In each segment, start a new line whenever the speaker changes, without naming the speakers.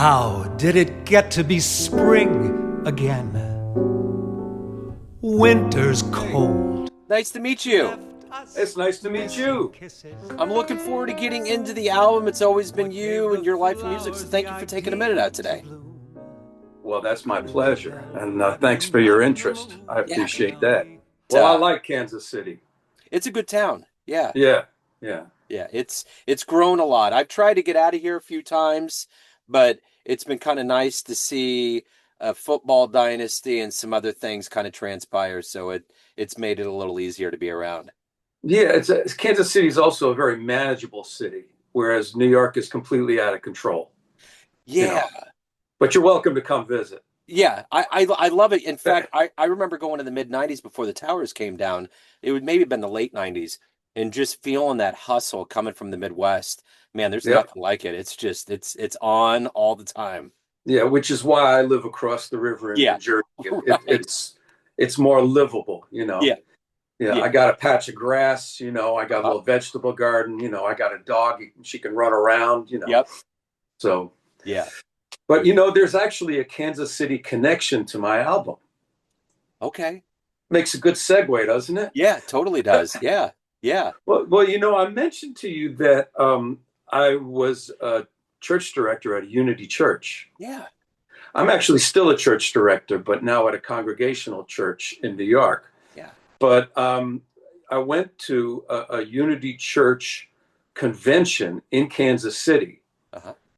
How did it get to be spring again? Winter's cold.
Nice to meet you.
It's nice to meet you.
I'm looking forward to getting into the album. It's always been you and your life in music, so thank you for taking a minute out today.
Well, that's my pleasure, and thanks for your interest. I appreciate that. Well, I like Kansas City.
It's a good town. Yeah.
Yeah.
It's grown a lot. I've tried to get out of here a few times, but it's been kind of nice to see a football dynasty and some other things kind of transpire. So it's made it a little easier to be around.
Yeah, Kansas City is also a very manageable city, whereas New York is completely out of control.
Yeah.
You know? But you're welcome to come visit.
Yeah, I love it. In fact, I remember going in the mid-'90s before the towers came down. It would maybe have been the late 90s, and just feeling that hustle coming from the Midwest. Man, there's nothing like it. It's just, it's on all the time.
Yeah, which is why I live across the river in New Jersey.
Right.
It's more livable, you know.
Yeah,
I got a patch of grass, you know, I got a little vegetable garden, you know, I got a dog, she can run around, you know.
Yep.
So,
yeah.
But, you know, there's actually a Kansas City connection to my album.
Okay.
Makes a good segue, doesn't it?
Yeah, totally does. Yeah.
Well, you know, I mentioned to you that I was a church director at a Unity Church.
Yeah.
I'm actually still a church director, but now at a congregational church in New York.
Yeah.
But I went to a Unity Church convention in Kansas City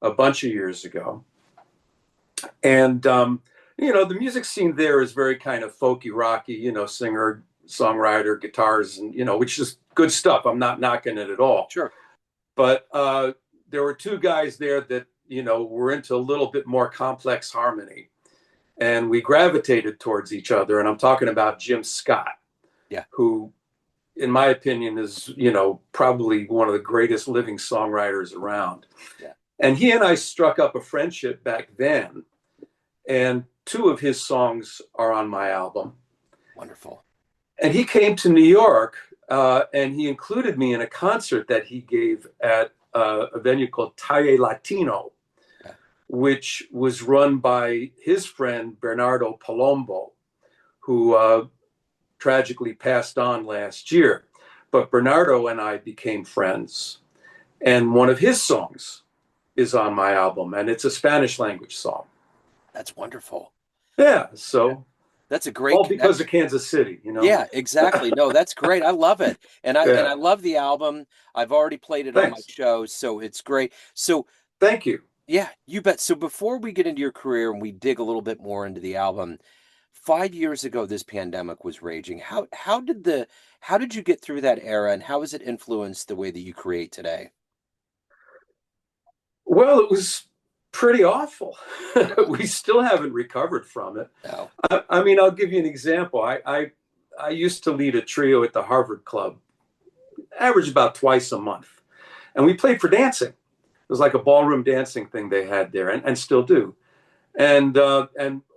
a bunch of years ago. And, you know, the music scene there is very kind of folky, rocky, you know, singer, songwriter, guitars, and, you know, which is good stuff. I'm not knocking it at all.
Sure.
But there were two guys there that, you know, were into a little bit more complex harmony. And we gravitated towards each other. And I'm talking about Jim Scott.
Yeah.
Who, in my opinion, is, you know, probably one of the greatest living songwriters around.
Yeah.
And he and I struck up a friendship back then. And two of his songs are on my album.
Wonderful.
And he came to New York and he included me in a concert that he gave at a venue called Talle Latino, which was run by his friend Bernardo Palombo, who tragically passed on last year. But Bernardo and I became friends. And one of his songs is on my album, and it's a Spanish language song.
That's wonderful.
Yeah, so
that's a great
all because of Kansas City, you know.
Yeah, exactly. No, that's great. I love it, and I love the album. I've already played it on my show, so it's great. So
thank you.
Yeah, you bet. So before we get into your career and we dig a little bit more into the album, 5 years ago this pandemic was raging. How did you get through that era, and how has it influenced the way that you create today?
Well, it was pretty awful. We still haven't recovered from it.
No.
I mean, I'll give you an example. I used to lead a trio at the Harvard Club, average about twice a month. And we played for dancing. It was like a ballroom dancing thing they had there, and still do. And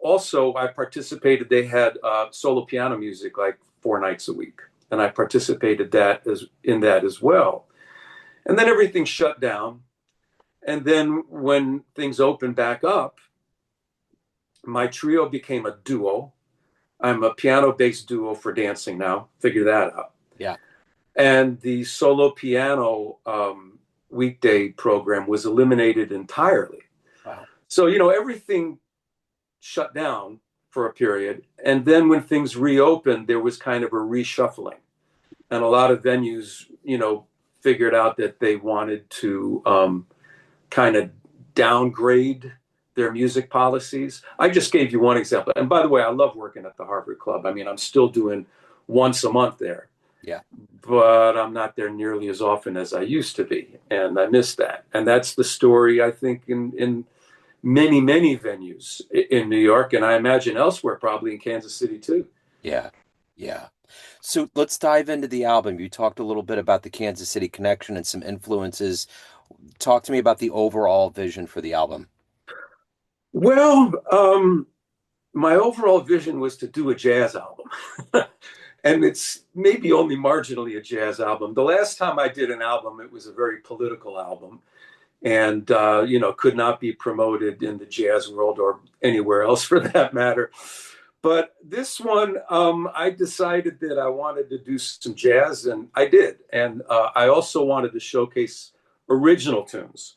also I participated, they had solo piano music like 4 nights a week. And I participated in that as well. And then everything shut down. And then when things opened back up, my trio became a duo. I'm a piano-based duo for dancing now. Figure that out.
Yeah.
And the solo piano weekday program was eliminated entirely.
Wow. So,
you know, everything shut down for a period. And then when things reopened, there was kind of a reshuffling. And a lot of venues, you know, figured out that they wanted to kind of downgrade their music policies. I just gave you one example. And by the way, I love working at the Harvard Club. I mean, I'm still doing once a month there.
Yeah.
But I'm not there nearly as often as I used to be. And I miss that. And that's the story, I think, in many, many venues in New York. And I imagine elsewhere, probably in Kansas City, too.
Yeah. Yeah. So let's dive into the album. You talked a little bit about the Kansas City connection and some influences. Talk to me about the overall vision for the album.
Well, my overall vision was to do a jazz album. And it's maybe only marginally a jazz album. The last time I did an album, it was a very political album. and could not be promoted in the jazz world or anywhere else for that matter. But this one, I decided that I wanted to do some jazz, and I did. And I also wanted to showcase original tunes.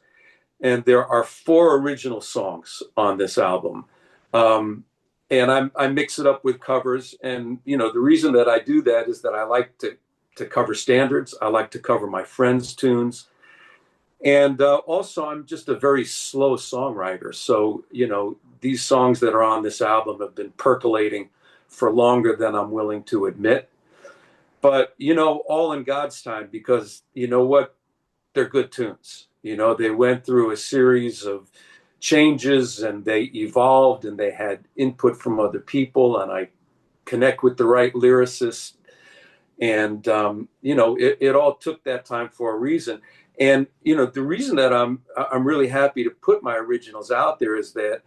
And there are 4 original songs on this album. And I mix it up with covers. And, the reason that I do that is that I like to cover standards. I like to cover my friends' tunes. And also, I'm just a very slow songwriter. So, these songs that are on this album have been percolating for longer than I'm willing to admit. But, all in God's time, because you know what? They're good tunes. They went through a series of changes and they evolved and they had input from other people, and I connect with the right lyricists. And, it all took that time for a reason. And, the reason that I'm really happy to put my originals out there is that,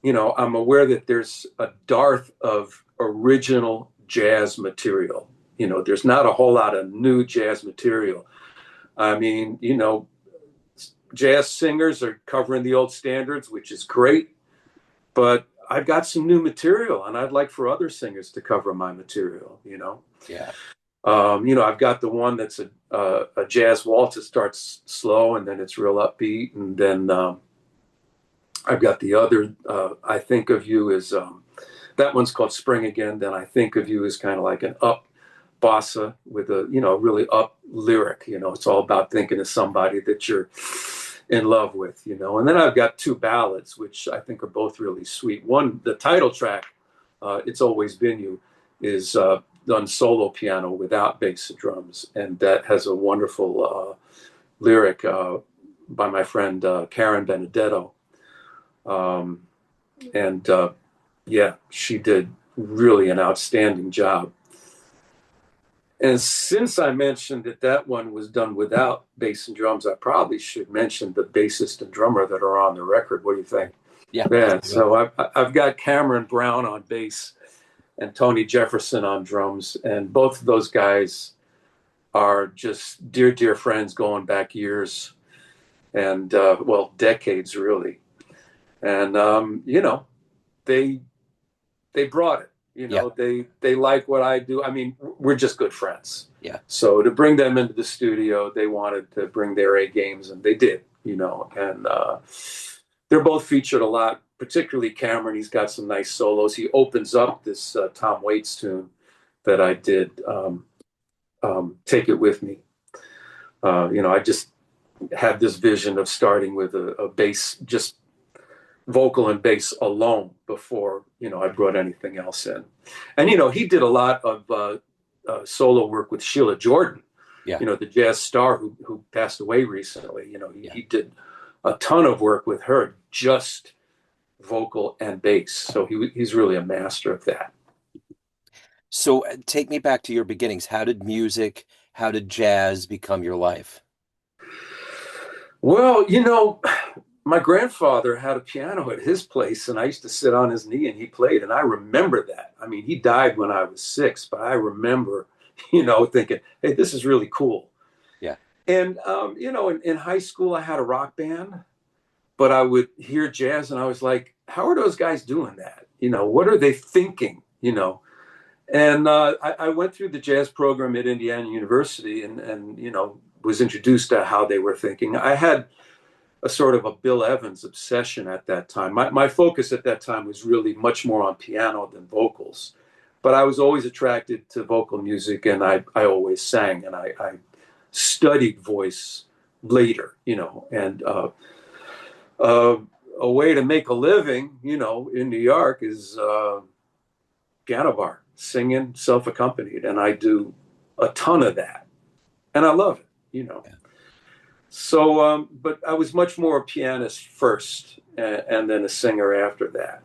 I'm aware that there's a dearth of original jazz material. There's not a whole lot of new jazz material. I mean, jazz singers are covering the old standards, which is great, but I've got some new material and I'd like for other singers to cover my material,
Yeah.
I've got the one that's a jazz waltz. It starts slow and then it's real upbeat. And then I've got the other, I Think of You as, that one's called Spring Again. Then I Think of You as kind of like an up bossa with a, really up lyric. It's all about thinking of somebody that you're in love with, And then I've got 2 ballads, which I think are both really sweet. One, the title track, It's Always Been You, is done solo piano without bass and drums. And that has a wonderful lyric by my friend Karen Benedetto. She did really an outstanding job. And since I mentioned that one was done without bass and drums, I probably should mention the bassist and drummer that are on the record. What do you think?
Yeah.
So I've got Cameron Brown on bass and Tony Jefferson on drums. And both of those guys are just dear, dear friends going back years and, decades really. And, they brought it. They like what I do. I mean, we're just good friends.
Yeah.
So to bring them into the studio, they wanted to bring their A games, and they did, and they're both featured a lot, particularly Cameron. He's got some nice solos. He opens up this Tom Waits tune that I did, Take It With Me. I just had this vision of starting with a bass, just vocal and bass alone before, I brought anything else in. And, he did a lot of solo work with Sheila Jordan, the jazz star who passed away recently. He did a ton of work with her, just vocal and bass. So he's really a master of that.
So take me back to your beginnings. How did jazz become your life?
Well, my grandfather had a piano at his place, and I used to sit on his knee and he played, and I remember that. I mean, he died when I was 6, but I remember, thinking, hey, this is really cool.
Yeah.
And, in high school, I had a rock band, but I would hear jazz and I was like, how are those guys doing that? What are they thinking? And I went through the jazz program at Indiana University and was introduced to how they were thinking. I had a sort of a Bill Evans obsession at that time. My focus at that time was really much more on piano than vocals, but I was always attracted to vocal music, and I always sang, and I studied voice later, and a way to make a living, in New York is piano bar, singing, self-accompanied, and I do a ton of that, and I love it, Yeah. So, but I was much more a pianist first, and then a singer after that.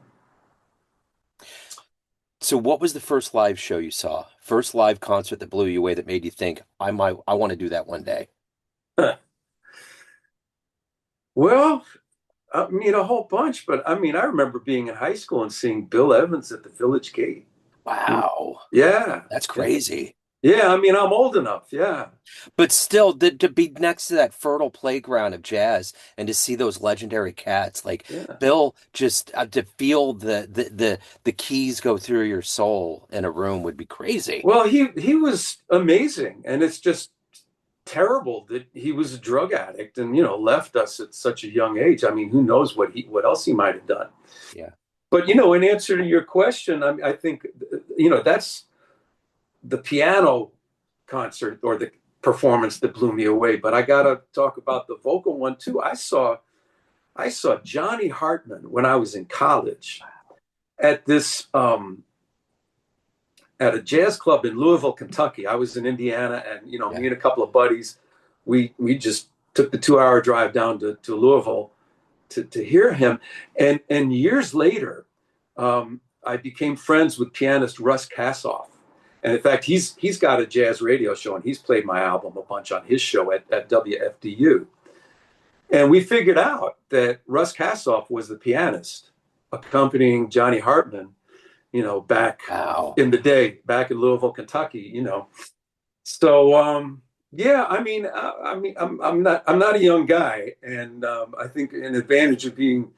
So what was the first live show you saw? First live concert that blew you away, that made you think, I want to do that one day?
Well, I mean, a whole bunch, but I mean, I remember being in high school and seeing Bill Evans at the Village Gate.
Wow.
Yeah.
That's crazy.
Yeah, I mean, I'm old enough. Yeah.
But still, to be next to that fertile playground of jazz and to see those legendary cats, like
Yeah.
Bill, just to feel the keys go through your soul in a room would be crazy.
Well, he was amazing, and it's just terrible that he was a drug addict and left us at such a young age. I mean, who knows what else he might have done.
Yeah.
But in answer to your question, I think that's the piano concert or the performance that blew me away. But I gotta talk about the vocal one too. I saw Johnny Hartman when I was in college at this at a jazz club in Louisville, Kentucky. I was in Indiana, and me and a couple of buddies, we just took the 2-hour drive down to Louisville to hear him. And years later, I became friends with pianist Russ Kassoff. And in fact, he's got a jazz radio show, and he's played my album a bunch on his show at WFDU. And we figured out that Russ Kassoff was the pianist accompanying Johnny Hartman, back in the day, back in Louisville, Kentucky, So yeah, I mean, I'm not a young guy, and I think an advantage of being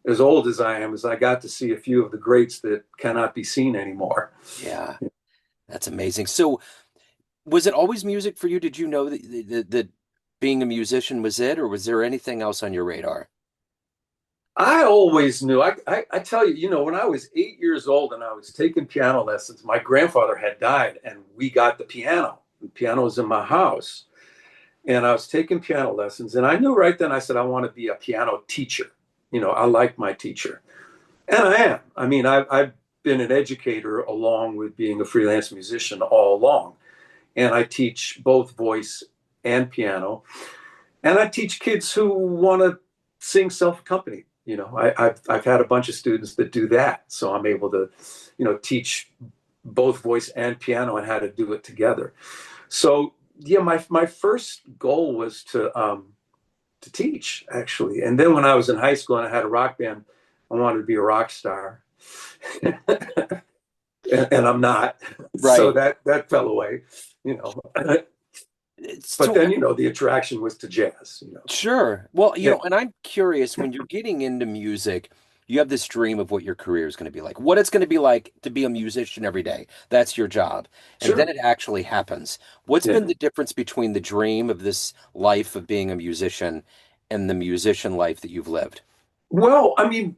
as old as I am is I got to see a few of the greats that cannot be seen anymore.
Yeah. That's amazing. So, was it always music for you? Did you know that being a musician was it, or was there anything else on your radar?
I always knew. I tell you, when I was 8 years old and I was taking piano lessons, my grandfather had died, and we got the piano. The piano was in my house, and I was taking piano lessons, and I knew right then. I said, I want to be a piano teacher. I like my teacher, and I am. I mean, I've been an educator along with being a freelance musician all along. And I teach both voice and piano. And I teach kids who want to sing self-accompanied. I've had a bunch of students that do that. So I'm able to, teach both voice and piano and how to do it together. So yeah, my first goal was to teach, actually. And then when I was in high school and I had a rock band, I wanted to be a rock star. and I'm not. Right. So that fell away, But then, the attraction was to jazz,
Sure. Well, and I'm curious, when you're getting into music, you have this dream of what your career is going to be like, what it's going to be like to be a musician every day. That's your job. And
Sure.
then it actually happens. What's been the difference between the dream of this life of being a musician and the musician life that you've lived?
Well, I mean,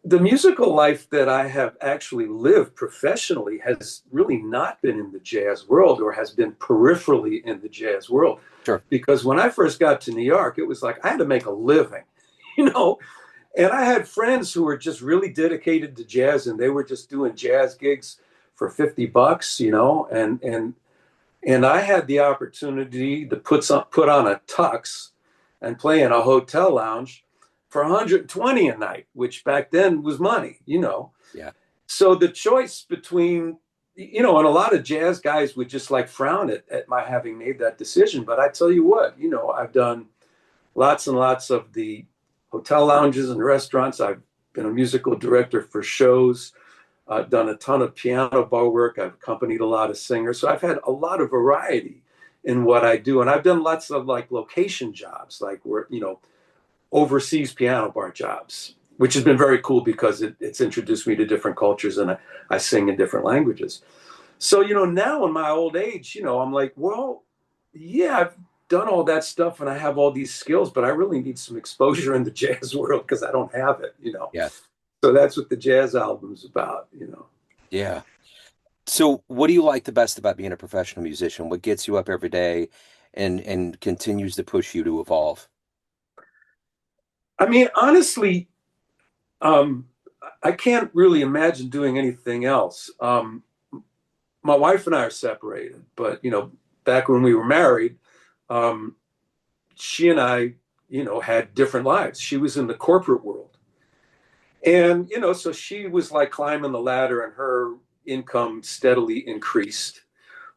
the musical life that I have actually lived professionally has really not been in the jazz world, or has been peripherally in the jazz world.
Sure.
Because when I first got to New York, it was like I had to make a living, and I had friends who were just really dedicated to jazz, and they were just doing jazz gigs for $50, and I had the opportunity to put on a tux and play in a hotel lounge for $120 a night, which back then was money,
Yeah.
So the choice between, and a lot of jazz guys would just frown at my having made that decision. But I tell you what, I've done lots and lots of the hotel lounges and restaurants. I've been a musical director for shows. I've done a ton of piano bar work. I've accompanied a lot of singers. So I've had a lot of variety in what I do. And I've done lots of location jobs, where, overseas piano bar jobs, which has been very cool because it's introduced me to different cultures, and I sing in different languages. So, now in my old age, I'm like, well, yeah, I've done all that stuff and I have all these skills, but I really need some exposure in the jazz world because I don't have it,
Yeah.
So that's what the jazz album's about,
Yeah. So what do you like the best about being a professional musician? What gets you up every day and continues to push you to evolve?
I mean, honestly, I can't really imagine doing anything else. My wife and I are separated, but, back when we were married, she and I, had different lives. She was in the corporate world. And, so she was climbing the ladder, and her income steadily increased,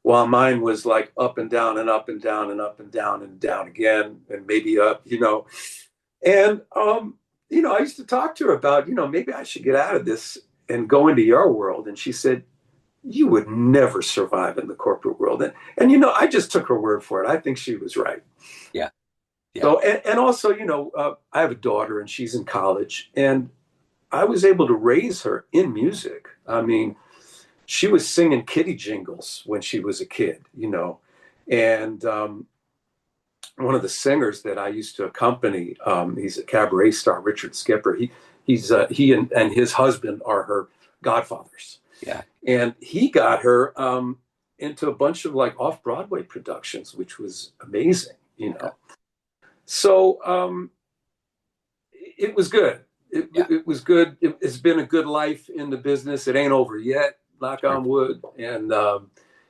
while mine was up and down and up and down and up and down and down again, and maybe up, And, I used to talk to her about, maybe I should get out of this and go into your world. And she said, you would never survive in the corporate world. And you know, I just took her word for it. I think she was right.
Yeah. Yeah.
So, and also, you know, I have a daughter and she's in college, and I was able to raise her in music. I mean, she was singing kitty jingles when she was a kid, you know, and one of the singers that I used to accompany, he's a cabaret star, Richard Skipper. He and his husband are her godfathers.
Yeah.
And he got her into a bunch of like off-Broadway productions, which was amazing, you know. So it was good. It was good. It's been a good life in the business. It ain't over yet, knock on wood. And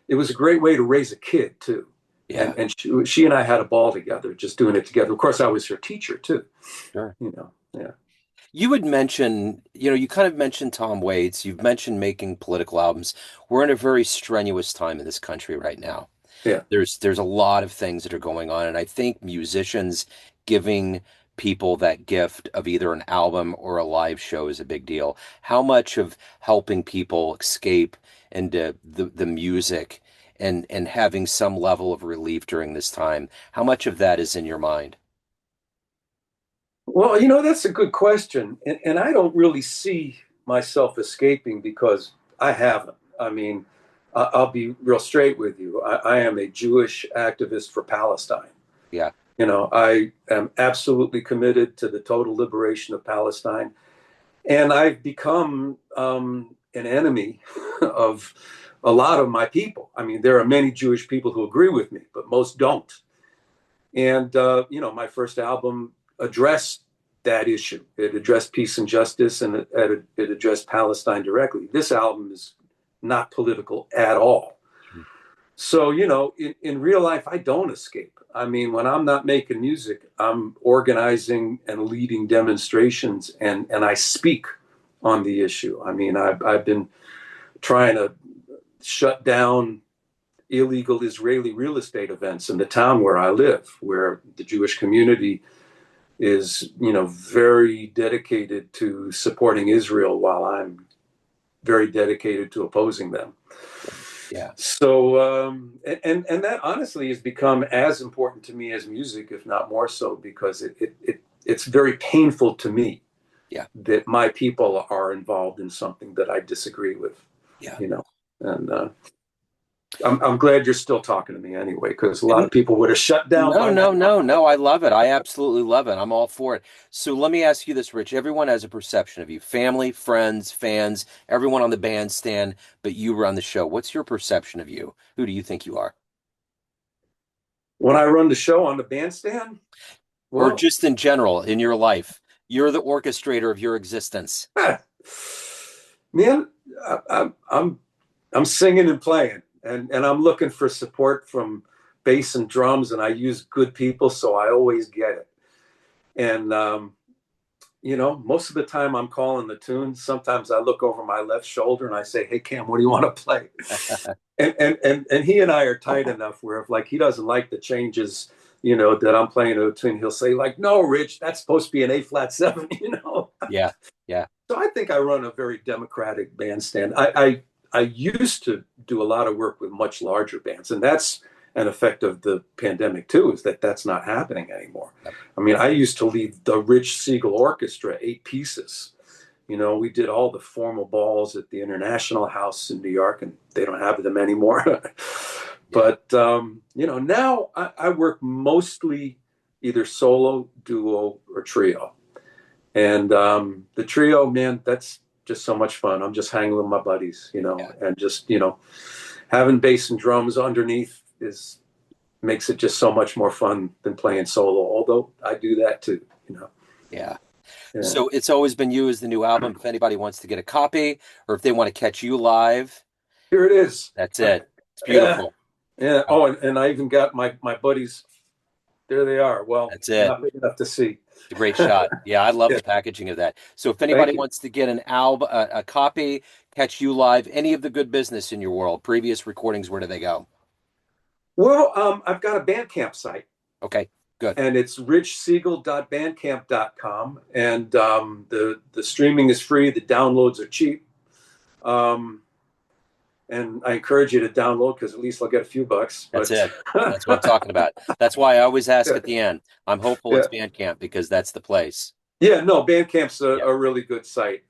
it was a great way to raise a kid too.
Yeah.
And she and I had a ball together, just doing it together. Of course, I was her teacher too.
Sure.
You know, yeah.
You would mention, you know, you kind of mentioned Tom Waits. You've mentioned making political albums. We're in a very strenuous time in this country right now.
Yeah.
There's a lot of things that are going on, and I think musicians giving people that gift of either an album or a live show is a big deal. How much of helping people escape into the music and having some level of relief during this time, how much of that is in your mind?
Well, you know, that's a good question. And I don't really see myself escaping because I haven't. I mean, I'll be real straight with you. I am a Jewish activist for Palestine.
Yeah.
You know, I am absolutely committed to the total liberation of Palestine. And I've become an enemy of a lot of my people. I mean, there are many Jewish people who agree with me, but most don't. And, you know, my first album addressed that issue. It addressed peace and justice, and it addressed Palestine directly. This album is not political at all. So, you know, in real life, I don't escape. I mean, when I'm not making music, I'm organizing and leading demonstrations, and I speak on the issue. I mean, I've been trying to shut down illegal Israeli real estate events in the town where I live, where the Jewish community is, you know, very dedicated to supporting Israel while I'm very dedicated to opposing them.
Yeah.
So, and that honestly has become as important to me as music, if not more so, because it's very painful to me that my people are involved in something that I disagree with. Yeah. You know, and I'm glad you're still talking to me anyway, because a lot of people would have shut down.
No. I love it. I absolutely love it. I'm all for it. So let me ask you this, Rich. Everyone has a perception of you. Family, friends, fans, everyone on the bandstand, but you run the show. What's your perception of you? Who do you think you are?
When I run the show on the bandstand?
Well, or just in general, in your life. You're the orchestrator of your existence.
Man, I'm singing and playing. And I'm looking for support from bass and drums, and I use good people, so I always get it. And, you know, most of the time I'm calling the tunes. Sometimes I look over my left shoulder and I say, hey, Cam, what do you want to play? and he and I are tight enough where if, like, he doesn't like the changes, you know, that I'm playing a tune, he'll say, like, no, Rich, that's supposed to be an A-flat-7, you know?
Yeah, yeah.
So I think I run a very democratic bandstand. I used to do a lot of work with much larger bands, and that's an effect of the pandemic too, is that that's not happening anymore. Yep. I mean, I used to lead the Rich Siegel Orchestra, 8 pieces. You know, we did all the formal balls at the International House in New York, and they don't have them anymore. But, you know, now I work mostly either solo, duo, or trio. And the trio, man, that's just so much fun. I'm just hanging with my buddies, you know, and just, you know, having bass and drums underneath makes it just so much more fun than playing solo. Although I do that too, you know.
Yeah. So It's Always Been You is the new album. If anybody wants to get a copy or if they want to catch you live,
here it is.
That's it. It's beautiful.
Yeah. Oh, and I even got my buddies. There they are. Well,
that's it.
Not big enough to see.
It's a great shot. Yeah, I love the packaging of that. So if anybody wants to get an album, a copy, catch you live, any of the good business in your world, previous recordings, where do they go?
Well, I've got a Bandcamp site.
Okay, good.
And it's richsiegel.bandcamp.com. And the streaming is free. The downloads are cheap. and I encourage you to download because at least I'll get a few bucks.
That's it. That's what I'm talking about. That's why I always ask at the end. I'm hopeful it's Bandcamp because that's the place.
Yeah, no, Bandcamp's a really good site.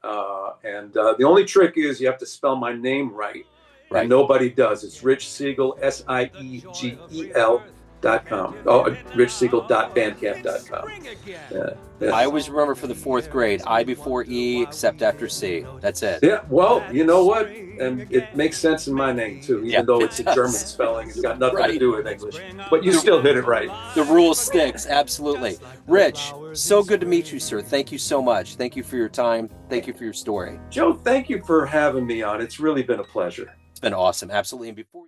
And the only trick is you have to spell my name right.
Right.
And nobody does. It's Rich Siegel, SIEGEL.com. Oh, richsiegel.bandcamp.com. Yeah.
I always remember for the 4th grade, I before E, except after C. That's it.
Yeah, well, you know what? And it makes sense in my name, too, even though it's a German spelling. It's got nothing to do with English. But you still hit it right.
The rule sticks, absolutely. Rich, so good to meet you, sir. Thank you so much. Thank you for your time. Thank you for your story.
Joe, thank you for having me on. It's really been a pleasure.
It's been awesome, absolutely. And before